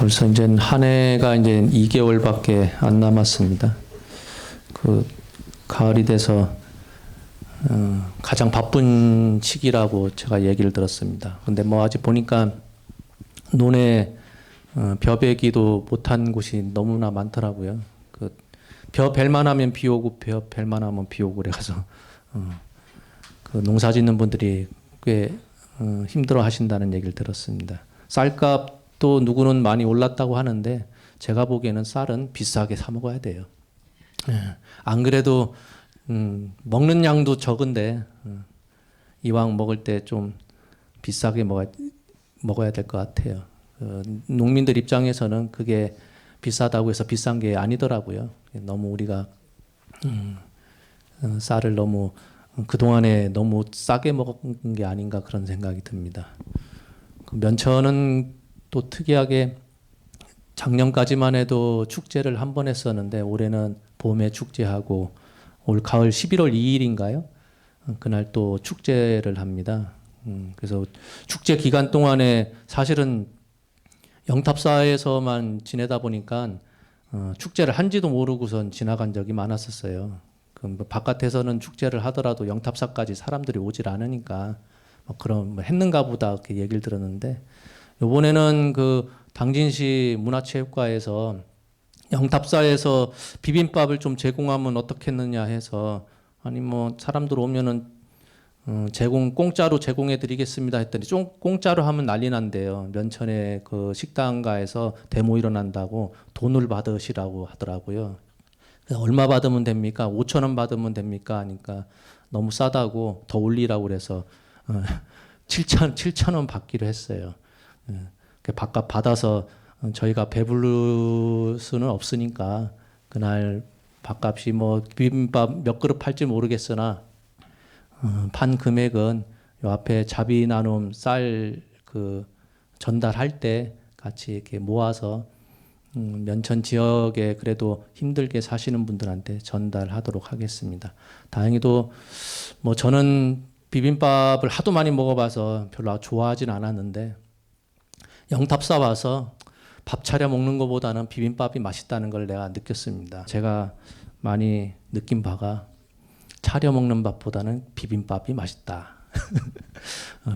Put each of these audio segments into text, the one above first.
벌써 이제 한 해가 이제 2개월밖에 안 남았습니다. 그 가을이 돼서 가장 바쁜 시기라고 제가 얘기를 들었습니다. 근데 뭐 아직 보니까 논에 벼베기도 못한 곳이 너무나 많더라고요. 그 벼 벨만 하면 비 오고 벼 벨만 하면 비 오고 그래서 그 농사 짓는 분들이 꽤 힘들어 하신다는 얘기를 들었습니다. 쌀값도 누구는 많이 올랐다고 하는데 제가 보기에는 쌀은 비싸게 사 먹어야 돼요. 안 그래도 먹는 양도 적은데 이왕 먹을 때 좀 비싸게 먹어야 될 것 같아요. 농민들 입장에서는 그게 비싸다고 해서 비싼 게 아니더라고요. 너무 우리가 쌀을 너무 그동안에 너무 싸게 먹은 게 아닌가 그런 생각이 듭니다. 그 면천은 또 특이하게 작년까지만 해도 축제를 한 번 했었는데 올해는 봄에 축제하고 올 가을 11월 2일인가요? 그날 또 축제를 합니다. 그래서 축제 기간 동안에 사실은 영탑사에서만 지내다 보니까 축제를 한지도 모르고선 지나간 적이 많았었어요. 뭐 바깥에서는 축제를 하더라도 영탑사까지 사람들이 오질 않으니까 뭐 그런 뭐 했는가 보다 이렇게 얘기를 들었는데 이번에는 그 당진시 문화체육관에서 영탑사에서 비빔밥을 좀 제공하면 어떻겠느냐 해서 아니 뭐 사람들 오면은 공짜로 제공해 드리겠습니다 했더니 좀 공짜로 하면 난리 난대요. 면천에 그 식당가에서 데모 일어난다고 돈을 받으시라고 하더라고요. 얼마 받으면 됩니까? 5천 원 받으면 됩니까? 하니까 너무 싸다고 더 올리라고 그래서 7천 원 받기로 했어요. 바깥 받아서 저희가 배부를 수는 없으니까 그날 밥값이 뭐 비빔밥 몇 그릇 팔지 모르겠으나 판 금액은 요 앞에 자비 나눔 쌀 그 전달할 때 같이 이렇게 모아서 면천 지역에 그래도 힘들게 사시는 분들한테 전달하도록 하겠습니다. 다행히도 뭐 저는 비빔밥을 하도 많이 먹어봐서 별로 좋아하진 않았는데 영탑사 와서 밥 차려 먹는 것보다는 비빔밥이 맛있다는 걸 내가 느꼈습니다. 제가 많이 느낀 바가 차려 먹는 밥보다는 비빔밥이 맛있다.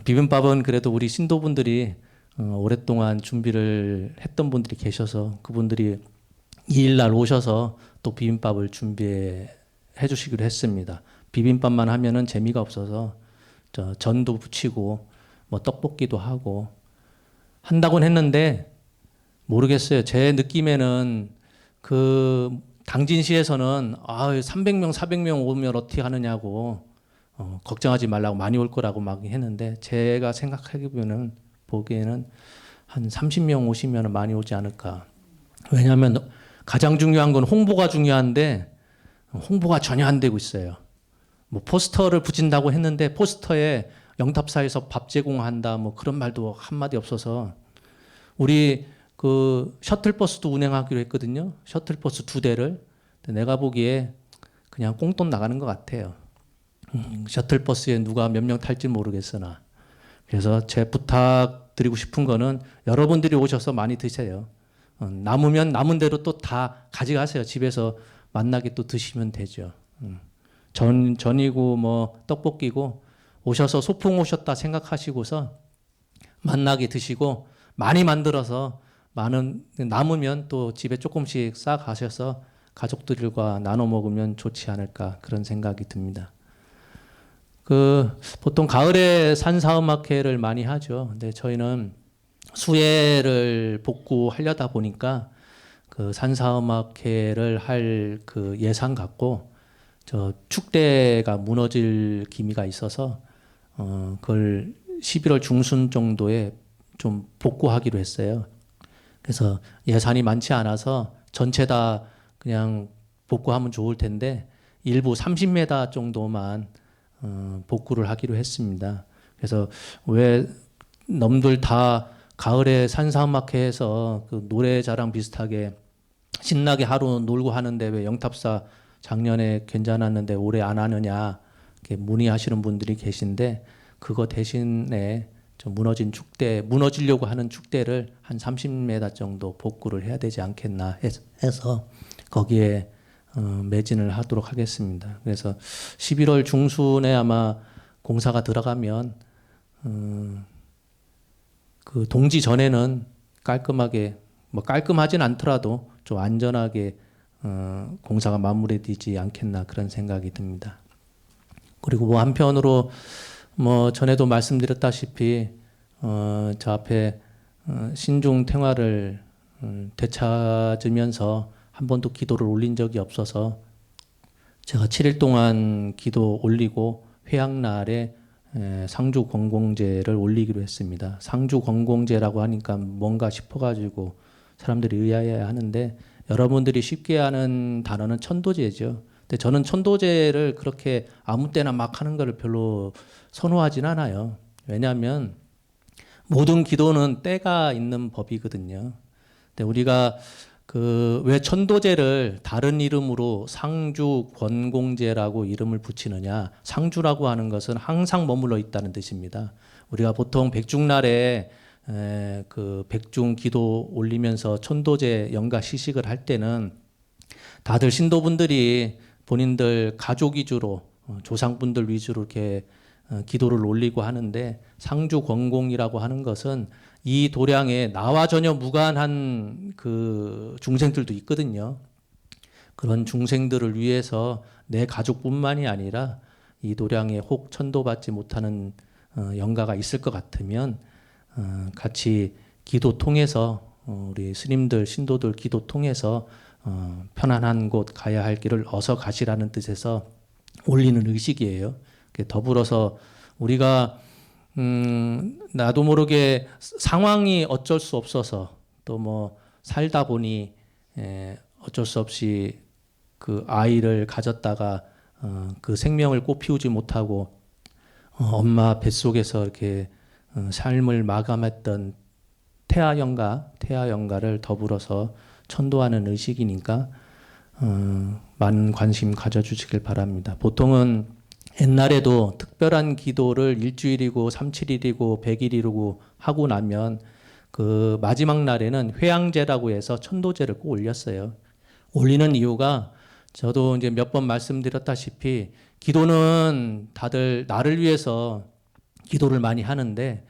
비빔밥은 그래도 우리 신도분들이 오랫동안 준비를 했던 분들이 계셔서 그분들이 2일날 오셔서 또 비빔밥을 준비해 주시기로 했습니다. 비빔밥만 하면은 재미가 없어서 전도 부치고 뭐 떡볶이도 하고 한다고는 했는데 모르겠어요. 제 느낌에는 그 당진시에서는 300명, 400명 오면 어떻게 하느냐고 걱정하지 말라고 많이 올 거라고 막 했는데 제가 보기에는 한 30명 오시면 많이 오지 않을까. 왜냐하면 가장 중요한 건 홍보가 중요한데 홍보가 전혀 안 되고 있어요. 뭐 포스터를 붙인다고 했는데 포스터에 영탑사에서 밥 제공한다 뭐 그런 말도 한마디 없어서 우리 그 셔틀버스도 운행하기로 했거든요. 셔틀버스 2대를. 내가 보기에 그냥 꽁돈 나가는 것 같아요. 셔틀버스에 누가 몇 명 탈지 모르겠으나. 그래서 제 부탁드리고 싶은 거는 여러분들이 오셔서 많이 드세요. 남으면 남은 대로 또 다 가져가세요. 집에서 만나게 또 드시면 되죠. 전이고 뭐 떡볶이고 오셔서 소풍 오셨다 생각하시고서 만나게 드시고 많이 만들어서 남으면 또 집에 조금씩 싸 가셔서 가족들과 나눠 먹으면 좋지 않을까 그런 생각이 듭니다. 보통 가을에 산사음악회를 많이 하죠. 근데 저희는 수혜를 복구하려다 보니까 그 산사음악회를 할 그 예산 갖고 저 축대가 무너질 기미가 있어서 그걸 11월 중순 정도에 좀 복구하기로 했어요. 그래서 예산이 많지 않아서 전체 다 그냥 복구하면 좋을 텐데 일부 30m 정도만 복구를 하기로 했습니다. 그래서 왜 넘들 다 가을에 산사음악회에서 그 노래자랑 비슷하게 신나게 하루 놀고 하는데 왜 영탑사 작년에 괜찮았는데 올해 안 하느냐 이렇게 문의하시는 분들이 계신데 그거 대신에 좀 무너지려고 하는 축대를 한 30m 정도 복구를 해야 되지 않겠나 해서 거기에 매진을 하도록 하겠습니다. 그래서 11월 중순에 아마 공사가 들어가면 그 동지 전에는 깔끔하게, 뭐 깔끔하진 않더라도 좀 안전하게 공사가 마무리되지 않겠나 그런 생각이 듭니다. 그리고 뭐 한편으로 뭐 전에도 말씀드렸다시피 저 앞에 신중 태화를 되찾으면서 한 번도 기도를 올린 적이 없어서 제가 7일 동안 기도 올리고 회양날에 상주 권공제를 올리기로 했습니다. 상주 권공제라고 하니까 뭔가 싶어가지고 사람들이 의아해 하는데, 여러분들이 쉽게 아는 단어는 천도제죠. 근데 저는 천도제를 그렇게 아무 때나 막 하는 거를 별로 선호하진 않아요. 왜냐하면 모든 기도는 때가 있는 법이거든요. 근데 우리가 왜 천도제를 다른 이름으로 상주 권공제라고 이름을 붙이느냐? 상주라고 하는 것은 항상 머물러 있다는 뜻입니다. 우리가 보통 백중날에 그 백중 기도 올리면서 천도제 영가 시식을 할 때는 다들 신도분들이 본인들 가족 위주로 조상분들 위주로 이렇게 기도를 올리고 하는데, 상주 권공이라고 하는 것은 이 도량에 나와 전혀 무관한 그 중생들도 있거든요. 그런 중생들을 위해서 내 가족뿐만이 아니라 이 도량에 혹 천도받지 못하는 영가가 있을 것 같으면 같이 기도 통해서 우리 스님들 신도들 기도 통해서 편안한 곳 가야 할 길을 어서 가시라는 뜻에서 올리는 의식이에요. 더불어서 우리가 나도 모르게 상황이 어쩔 수 없어서 또 뭐 살다 보니 어쩔 수 없이 그 아이를 가졌다가 그 생명을 꽃피우지 못하고 엄마 뱃속에서 이렇게 삶을 마감했던 태아영가를 더불어서 천도하는 의식이니까 많은 관심 가져주시길 바랍니다. 보통은 옛날에도 특별한 기도를 일주일이고 37일이고 100일이고 하고 나면 그 마지막 날에는 회양제라고 해서 천도제를 꼭 올렸어요. 올리는 이유가 저도 이제 몇 번 말씀드렸다시피 기도는 다들 나를 위해서 기도를 많이 하는데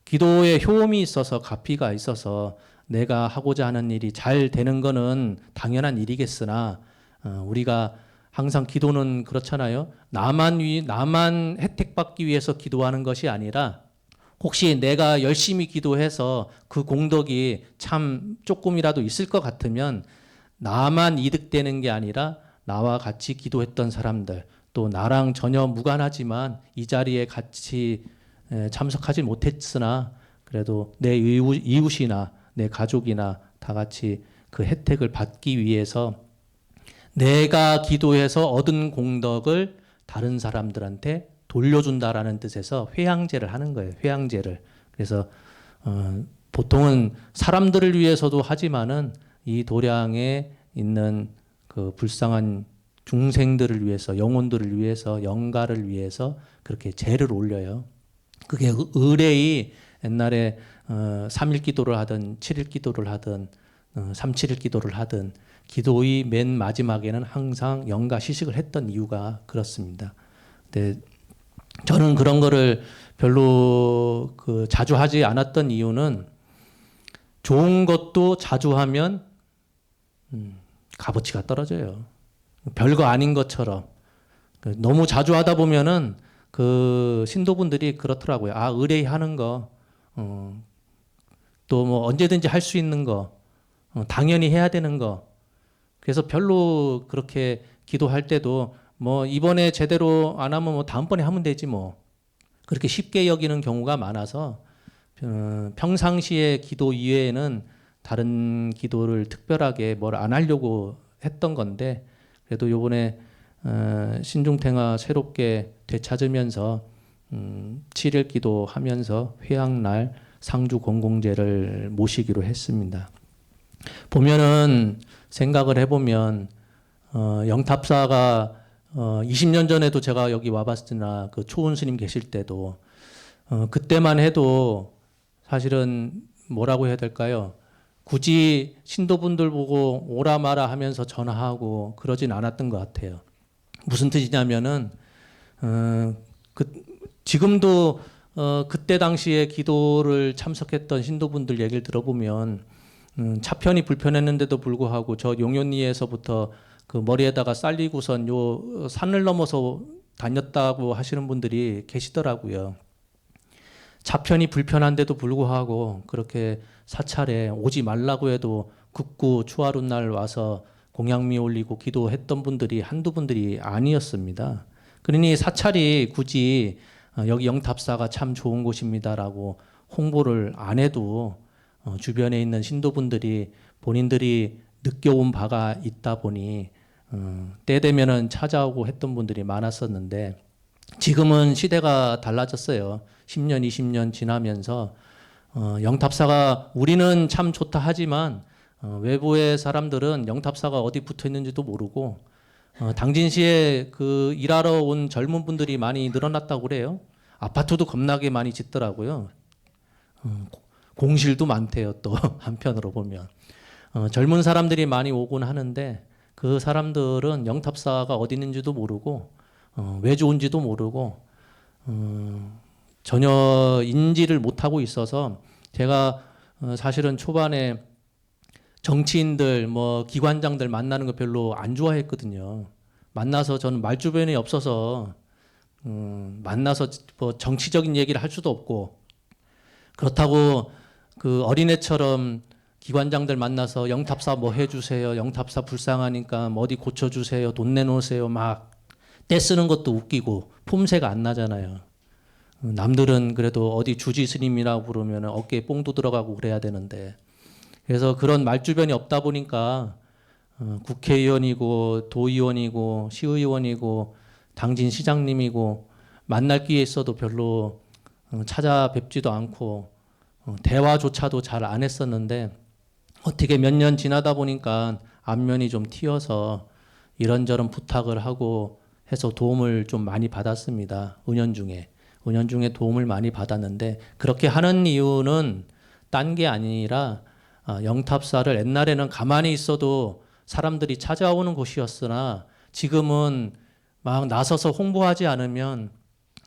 기도에 효험이 있어서 가피가 있어서 내가 하고자 하는 일이 잘 되는 거는 당연한 일이겠으나 우리가 항상 기도는 그렇잖아요. 나만 혜택받기 위해서 기도하는 것이 아니라 혹시 내가 열심히 기도해서 그 공덕이 참 조금이라도 있을 것 같으면 나만 이득되는 게 아니라 나와 같이 기도했던 사람들, 또 나랑 전혀 무관하지만 이 자리에 같이 참석하지 못했으나 그래도 내 이웃이나 내 가족이나 다 같이 그 혜택을 받기 위해서 내가 기도해서 얻은 공덕을 다른 사람들한테 돌려준다라는 뜻에서 회양제를 하는 거예요. 회양제를. 그래서 보통은 사람들을 위해서도 하지만은 이 도량에 있는 그 불쌍한 중생들을 위해서, 영혼들을 위해서, 영가를 위해서 그렇게 제를 올려요. 그게 의뢰이 옛날에 3일 기도를 하든 7일 기도를 하든 37일 기도를 하든 기도의 맨 마지막에는 항상 영가 시식을 했던 이유가 그렇습니다. 근데 저는 그런 거를 별로 자주 하지 않았던 이유는 좋은 것도 자주 하면 값어치가 떨어져요. 별거 아닌 것처럼 너무 자주 하다 보면은 그 신도분들이 그렇더라고요. 아, 의뢰하는 거, 또 뭐 언제든지 할 수 있는 거, 당연히 해야 되는 거. 그래서 별로 그렇게 기도할 때도 뭐 이번에 제대로 안 하면 뭐 다음번에 하면 되지 뭐. 그렇게 쉽게 여기는 경우가 많아서 평상시에 기도 이외에는 다른 기도를 특별하게 뭘 안 하려고 했던 건데, 그래도 요번에 신중탱화 새롭게 되찾으면서 7일 기도하면서 회양날 상주 권공제를 모시기로 했습니다. 보면은 생각을 해보면 영탑사가 20년 전에도 제가 여기 와봤으나 그 초은 스님 계실 때도 그때만 해도 사실은 뭐라고 해야 될까요? 굳이 신도분들 보고 오라 마라 하면서 전화하고 그러진 않았던 것 같아요. 무슨 뜻이냐면은 지금도 그때 당시에 기도를 참석했던 신도분들 얘기를 들어보면 차편이 불편했는데도 불구하고 저 용현리에서부터 그 머리에다가 쌀리고선 요 산을 넘어서 다녔다고 하시는 분들이 계시더라고요. 차편이 불편한데도 불구하고 그렇게 사찰에 오지 말라고 해도 극구 추하룻 날 와서 공양미 올리고 기도했던 분들이 한두 분들이 아니었습니다. 그러니 사찰이 굳이 여기 영탑사가 참 좋은 곳입니다라고 홍보를 안 해도 주변에 있는 신도분들이 본인들이 느껴온 바가 있다 보니 때 되면은 찾아오고 했던 분들이 많았었는데 지금은 시대가 달라졌어요. 10년, 20년 지나면서 영탑사가 우리는 참 좋다 하지만 외부의 사람들은 영탑사가 어디 붙어 있는지도 모르고 당진시에 그 일하러 온 젊은 분들이 많이 늘어났다고 그래요. 아파트도 겁나게 많이 짓더라고요. 공실도 많대요. 또 한편으로 보면 젊은 사람들이 많이 오곤 하는데 그 사람들은 영탑사가 어디 있는지도 모르고 왜 좋은지도 모르고 전혀 인지를 못하고 있어서 제가 사실은 초반에 정치인들 뭐 기관장들 만나는 거 별로 안 좋아했거든요. 만나서 저는 말주변이 없어서 만나서 뭐 정치적인 얘기를 할 수도 없고 그렇다고 그 어린애처럼 기관장들 만나서 영탑사 뭐 해주세요. 영탑사 불쌍하니까 뭐 어디 고쳐주세요. 돈 내놓으세요. 막 떼쓰는 것도 웃기고 폼새가 안 나잖아요. 남들은 그래도 어디 주지 스님이라고 부르면 어깨에 뽕도 들어가고 그래야 되는데 그래서 그런 말주변이 없다 보니까 국회의원이고 도의원이고 시의원이고 당진 시장님이고 만날 기회 있어도 별로 찾아뵙지도 않고 대화조차도 잘 안 했었는데 어떻게 몇 년 지나다 보니까 안면이 좀 튀어서 이런저런 부탁을 하고 해서 도움을 좀 많이 받았습니다. 은연중에 도움을 많이 받았는데 그렇게 하는 이유는 딴 게 아니라 영탑사를 옛날에는 가만히 있어도 사람들이 찾아오는 곳이었으나 지금은 막 나서서 홍보하지 않으면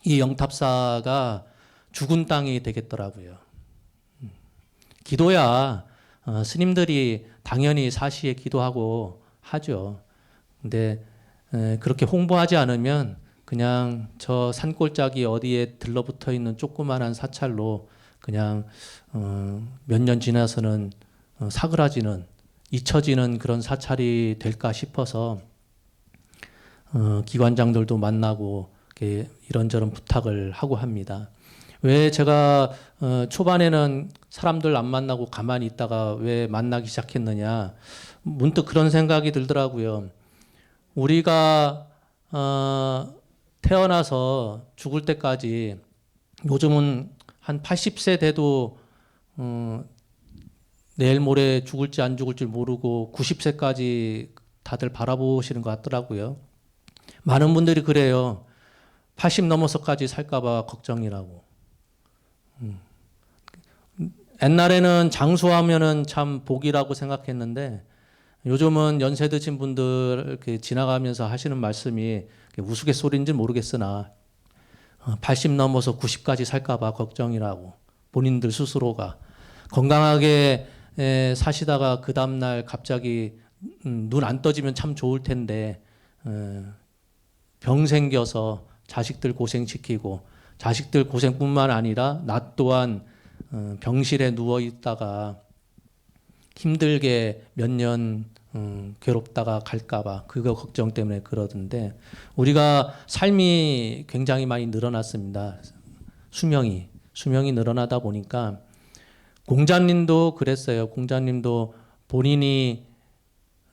이 영탑사가 죽은 땅이 되겠더라고요. 기도야 스님들이 당연히 사시에 기도하고 하죠. 근데 그렇게 홍보하지 않으면 그냥 저 산골짜기 어디에 들러붙어 있는 조그만한 사찰로 그냥 몇 년 지나서는 사그라지는 잊혀지는 그런 사찰이 될까 싶어서 기관장들도 만나고 이런저런 부탁을 하고 합니다. 왜 제가 초반에는 사람들 안 만나고 가만히 있다가 왜 만나기 시작했느냐 문득 그런 생각이 들더라고요. 우리가 태어나서 죽을 때까지 요즘은 한 80세 돼도 내일 모레 죽을지 안 죽을지 모르고 90세까지 다들 바라보시는 것 같더라고요. 많은 분들이 그래요. 80 넘어서까지 살까봐 걱정이라고. 옛날에는 장수하면은 참 복이라고 생각했는데 요즘은 연세 드신 분들 이렇게 지나가면서 하시는 말씀이 우스갯소리인지 모르겠으나 80 넘어서 90까지 살까봐 걱정이라고 본인들 스스로가 건강하게 사시다가 그 다음날 갑자기 눈 안 떠지면 참 좋을 텐데 병 생겨서 자식들 고생시키고 자식들 고생뿐만 아니라 나 또한 병실에 누워 있다가 힘들게 몇 년 괴롭다가 갈까봐 그거 걱정 때문에 그러던데 우리가 삶이 굉장히 많이 늘어났습니다. 수명이 늘어나다 보니까 공자님도 그랬어요. 공자님도 본인이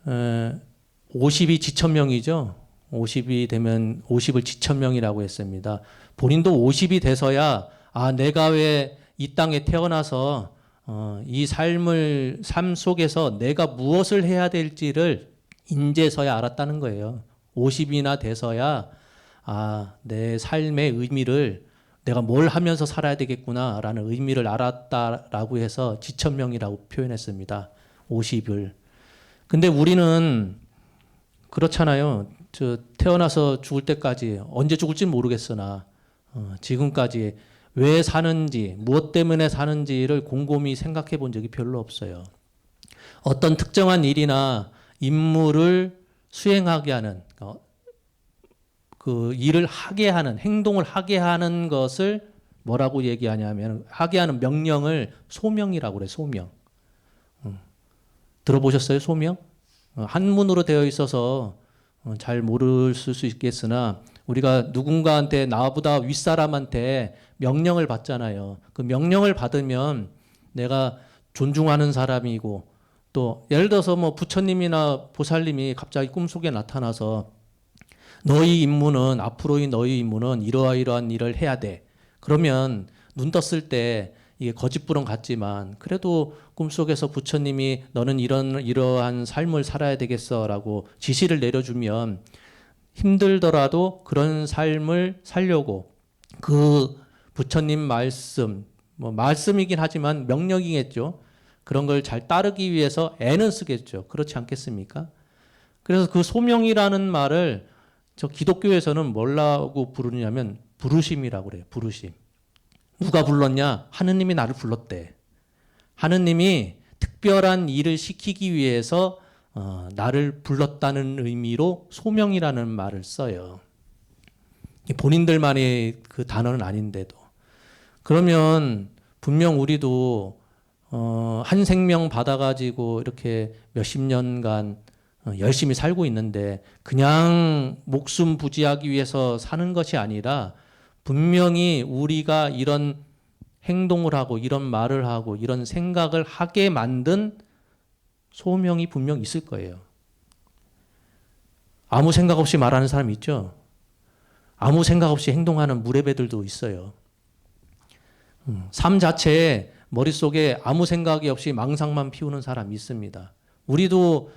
50이 지천명이죠. 50이 되면 50을 지천명이라고 했습니다. 본인도 50이 돼서야 내가 왜 이 땅에 태어나서 이 삶 속에서 내가 무엇을 해야 될지를 인제서야 알았다는 거예요. 50이나 돼서야 내 삶의 의미를 내가 뭘 하면서 살아야 되겠구나라는 의미를 알았다라고 해서 지천명이라고 표현했습니다. 50을. 근데 우리는 그렇잖아요. 태어나서 죽을 때까지 언제 죽을지 모르겠으나 지금까지 왜 사는지, 무엇 때문에 사는지를 곰곰이 생각해 본 적이 별로 없어요. 어떤 특정한 일이나 임무를 수행하게 하는, 그 일을 하게 하는, 행동을 하게 하는 것을 뭐라고 얘기하냐면, 하게 하는 명령을 소명이라고 그래요, 소명. 들어보셨어요, 소명? 한문으로 되어 있어서 잘 모를 수 있겠으나, 우리가 누군가한테 나보다 윗사람한테 명령을 받잖아요. 그 명령을 받으면 내가 존중하는 사람이고, 또 예를 들어서 뭐 부처님이나 보살님이 갑자기 꿈속에 나타나서 너희 임무는, 앞으로의 너희 임무는 이러한 일을 해야 돼. 그러면 눈 떴을 때 이게 거짓부렁 같지만 그래도 꿈속에서 부처님이 너는 이러한 삶을 살아야 되겠어라고 지시를 내려주면 힘들더라도 그런 삶을 살려고 그 부처님 말씀, 뭐 말씀이긴 하지만 명령이겠죠. 그런 걸 잘 따르기 위해서 애는 쓰겠죠. 그렇지 않겠습니까? 그래서 그 소명이라는 말을 저 기독교에서는 뭐라고 부르냐면 부르심이라고 그래요. 부르심. 누가 불렀냐? 하느님이 나를 불렀대. 하느님이 특별한 일을 시키기 위해서 나를 불렀다는 의미로 소명이라는 말을 써요. 본인들만의 그 단어는 아닌데도. 그러면 분명 우리도 한 생명 받아가지고 이렇게 몇십 년간 열심히 살고 있는데 그냥 목숨 부지하기 위해서 사는 것이 아니라 분명히 우리가 이런 행동을 하고 이런 말을 하고 이런 생각을 하게 만든 소명이 분명 있을 거예요. 아무 생각 없이 말하는 사람 있죠? 아무 생각 없이 행동하는 무례배들도 있어요. 삶 자체에 머릿속에 아무 생각이 없이 망상만 피우는 사람이 있습니다. 우리도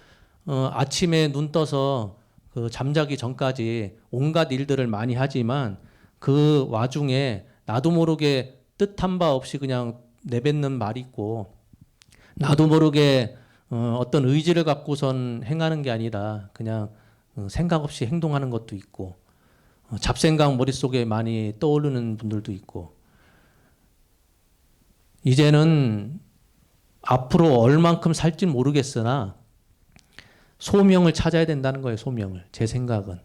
아침에 눈 떠서 그 잠자기 전까지 온갖 일들을 많이 하지만 그 와중에 나도 모르게 뜻한 바 없이 그냥 내뱉는 말이 있고 나도 모르게 어떤 의지를 갖고선 행하는 게 아니라 그냥 생각 없이 행동하는 것도 있고 잡생각 머릿속에 많이 떠오르는 분들도 있고 이제는 앞으로 얼만큼 살지 모르겠으나 소명을 찾아야 된다는 거예요. 소명을. 제 생각은.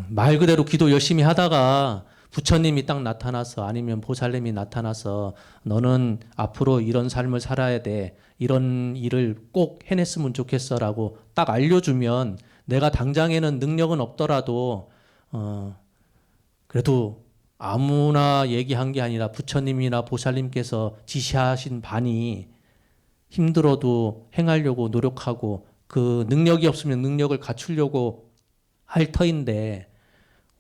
말 그대로 기도 열심히 하다가 부처님이 딱 나타나서 아니면 보살님이 나타나서 너는 앞으로 이런 삶을 살아야 돼. 이런 일을 꼭 해냈으면 좋겠어라고 딱 알려주면 내가 당장에는 능력은 없더라도 그래도 아무나 얘기한 게 아니라 부처님이나 보살님께서 지시하신 바니 힘들어도 행하려고 노력하고 그 능력이 없으면 능력을 갖추려고 할 터인데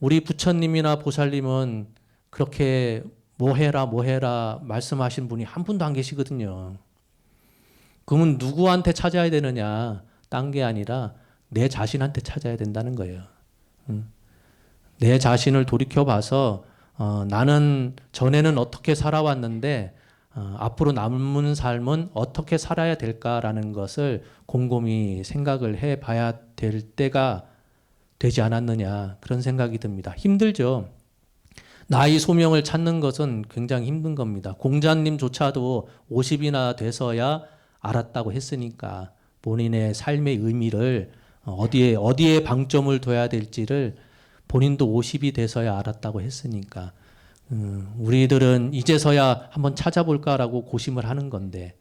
우리 부처님이나 보살님은 그렇게 뭐 해라 말씀하신 분이 한 분도 안 계시거든요. 그러면 누구한테 찾아야 되느냐? 딴 게 아니라 내 자신한테 찾아야 된다는 거예요. 내 자신을 돌이켜봐서 나는 전에는 어떻게 살아왔는데 앞으로 남은 삶은 어떻게 살아야 될까라는 것을 곰곰이 생각을 해봐야 될 때가 되지 않았느냐 그런 생각이 듭니다. 힘들죠. 나의 소명을 찾는 것은 굉장히 힘든 겁니다. 공자님조차도 50이나 돼서야 알았다고 했으니까 본인의 삶의 의미를 어디에 방점을 둬야 될지를 본인도 50이 돼서야 알았다고 했으니까 우리들은 이제서야 한번 찾아볼까라고 고심을 하는 건데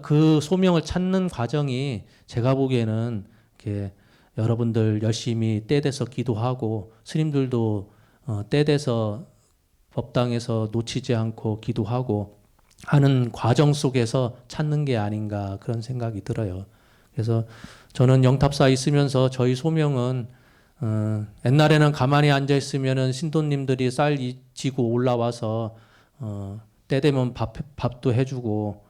그 소명을 찾는 과정이 제가 보기에는 이렇게 여러분들 열심히 떼대서 기도하고 스님들도 떼대서 법당에서 놓치지 않고 기도하고 하는 과정 속에서 찾는 게 아닌가 그런 생각이 들어요. 그래서 저는 영탑사에 있으면서 저희 소명은 옛날에는 가만히 앉아 있으면은 신도님들이 쌀 지고 올라와서 때 되면 밥도 해주고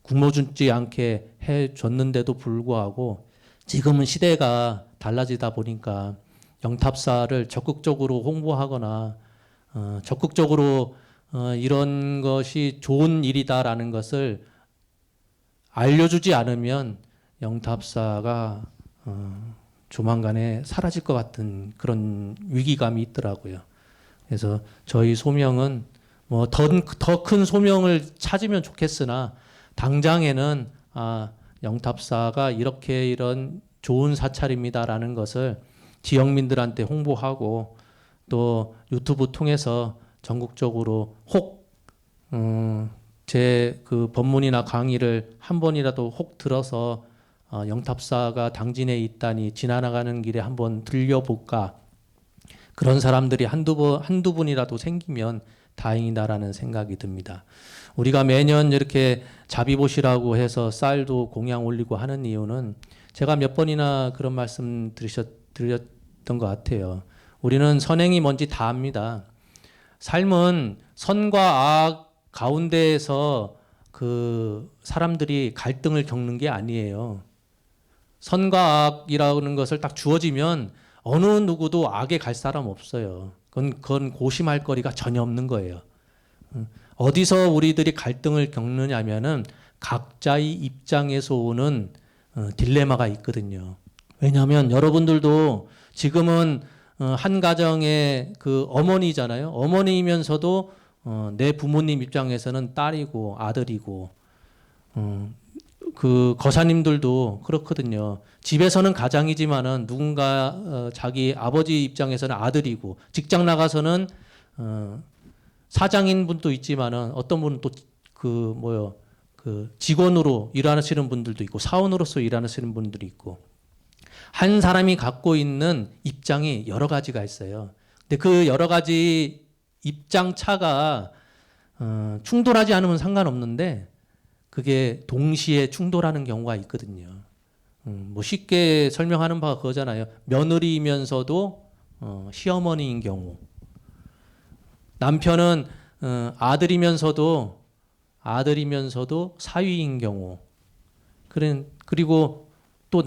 굶어 죽지 않게 해줬는데도 불구하고 지금은 시대가 달라지다 보니까 영탑사를 적극적으로 홍보하거나 적극적으로 이런 것이 좋은 일이다라는 것을 알려주지 않으면 영탑사가 조만간에 사라질 것 같은 그런 위기감이 있더라고요. 그래서 저희 소명은 뭐 더 큰 소명을 찾으면 좋겠으나 당장에는 영탑사가 이렇게 이런 좋은 사찰입니다라는 것을 지역민들한테 홍보하고 또 유튜브 통해서 전국적으로 혹 제 그 법문이나 강의를 한 번이라도 혹 들어서 영탑사가 당진에 있다니 지나가는 길에 한번 들려볼까, 그런 사람들이 한두 분이라도 생기면 다행이다라는 생각이 듭니다. 우리가 매년 이렇게 자비보시라고 해서 쌀도 공양 올리고 하는 이유는 제가 몇 번이나 그런 말씀 드렸던 것 같아요. 우리는 선행이 뭔지 다 압니다. 삶은 선과 악 가운데에서 그 사람들이 갈등을 겪는 게 아니에요. 선과 악이라는 것을 딱 주어지면 어느 누구도 악에 갈 사람 없어요. 그건 고심할 거리가 전혀 없는 거예요. 어디서 우리들이 갈등을 겪느냐면은 각자의 입장에서 오는 딜레마가 있거든요. 왜냐하면 여러분들도 지금은 한 가정의 그 어머니잖아요. 어머니이면서도 내 부모님 입장에서는 딸이고 아들이고, 그 거사님들도 그렇거든요. 집에서는 가장이지만은 누군가 자기 아버지 입장에서는 아들이고, 직장 나가서는 사장인 분도 있지만은 어떤 분은 또 그 직원으로 일하시는 분들도 있고 사원으로서 일하시는 분들이 있고, 한 사람이 갖고 있는 입장이 여러 가지가 있어요. 근데 그 여러 가지 입장 차가 충돌하지 않으면 상관없는데 그게 동시에 충돌하는 경우가 있거든요. 뭐 쉽게 설명하는 바가 그거잖아요. 며느리이면서도 시어머니인 경우, 남편은 아들이면서도 사위인 경우, 그리고 또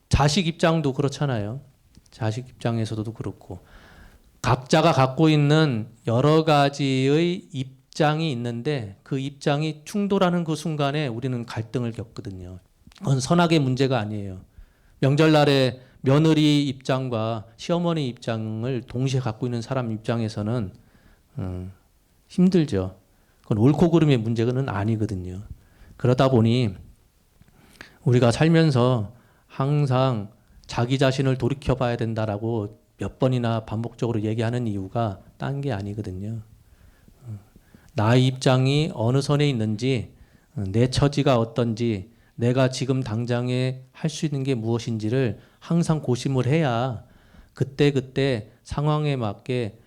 자식 입장도 그렇잖아요. 자식 입장에서도 그렇고, 각자가 갖고 있는 여러 가지의 입장이 있는데 그 입장이 충돌하는 그 순간에 우리는 갈등을 겪거든요. 그건 선악의 문제가 아니에요. 명절날에 며느리 입장과 시어머니 입장을 동시에 갖고 있는 사람 입장에서는 힘들죠. 그건 옳고 그름의 문제는 아니거든요. 그러다 보니 우리가 살면서 항상 자기 자신을 돌이켜봐야 된다라고 몇 번이나 반복적으로 얘기하는 이유가 딴 게 아니거든요. 나의 입장이 어느 선에 있는지, 내 처지가 어떤지, 내가 지금 당장에 할 수 있는 게 무엇인지를 항상 고심을 해야 그때 상황에 맞게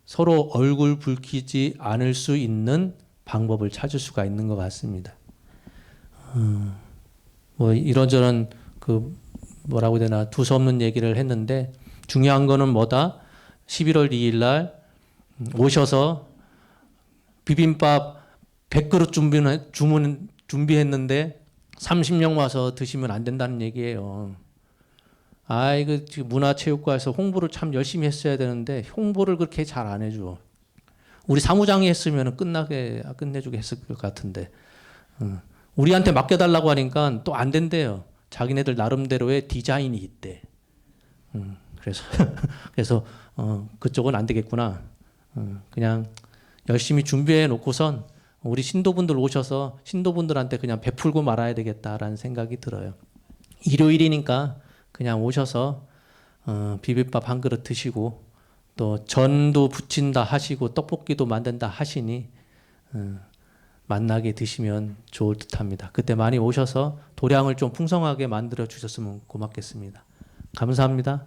서로 얼굴 붉히지 않을 수 있는 방법을 찾을 수가 있는 것 같습니다. 뭐 이런저런 뭐라고 해야 되나 두서없는 얘기를 했는데, 중요한 거는 뭐다? 11월 2일 날 오셔서 비빔밥 100그릇 준비했는데 30명 와서 드시면 안 된다는 얘기예요. 이거 지금 문화체육과에서 홍보를 참 열심히 했어야 되는데 홍보를 그렇게 잘 안 해줘. 우리 사무장이 했으면 끝내주게 했을 것 같은데, 우리한테 맡겨달라고 하니까 또 안 된대요. 자기네들 나름대로의 디자인이 있대. 그래서 그쪽은 안 되겠구나. 그냥 열심히 준비해 놓고선 우리 신도분들 오셔서 신도분들한테 그냥 베풀고 말아야 되겠다라는 생각이 들어요. 일요일이니까 그냥 오셔서 비빔밥 한 그릇 드시고, 또 전도 부친다 하시고 떡볶이도 만든다 하시니 만나게 드시면 좋을 듯합니다. 그때 많이 오셔서 도량을 좀 풍성하게 만들어 주셨으면 고맙겠습니다. 감사합니다.